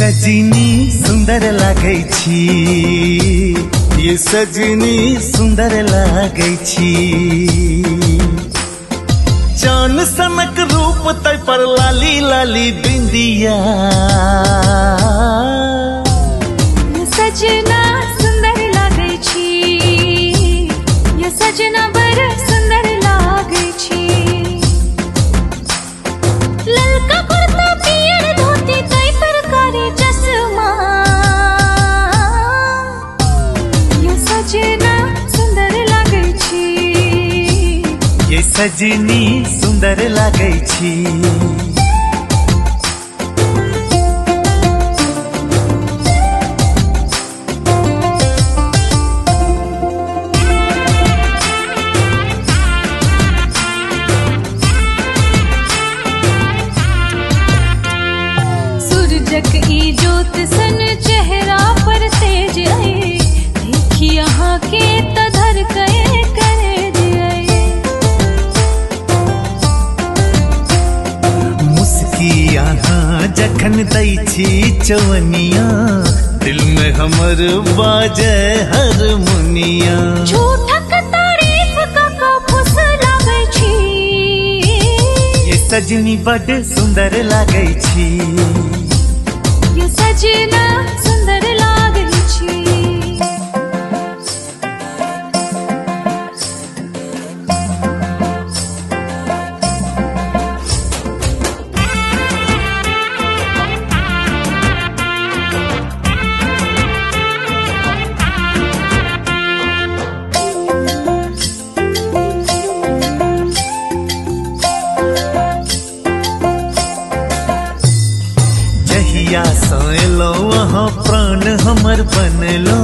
सजनी सुंदर लागै छी, ये सजनी सुंदर लागै छी। चान सनक रूप तै पर लाली लाली बिंदिया, सजना सुंदर लागै छी, ये सजना बर सुंदर लागै छी। ललका कुर्ता पियर धोती तै पर कारी चश्मा, ये सजना सुंदर लागै छी, ये सजनी सुंदर लागै छी। सूरजक ई जोत सन चेहरा पर तेज आए, देखी यहाँ के तधर कहे करे दिए। मुस्की यहाँ जखन दै छी चवनिया, दिल में हमर बाजे हारमोनिया। झूठक तारीफ का फुस लागै छी, ये सजनी बड़ सुंदर लागै छी, ये सजना सुंदर लागै छी। जहिया सैलो वहाँ प्राण हमर बनलो,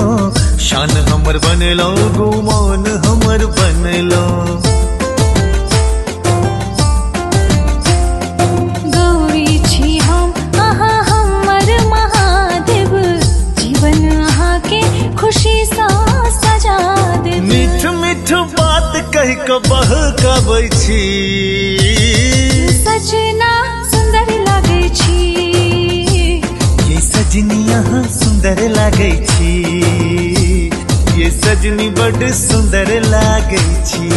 शान हमर बनलो, गुमान हमर बनलो। गौरी छी हम अहाँ हमर महादेव, जीवन अहाँ के खुशी सा सजा देव। मीठ मीठ बात कह के बहकाबै छी, सजना सुंदर लागै छी, ये सजनी यहाँ सुंदर लागै छी, ये सजनी बड़ सुंदर लागै छी।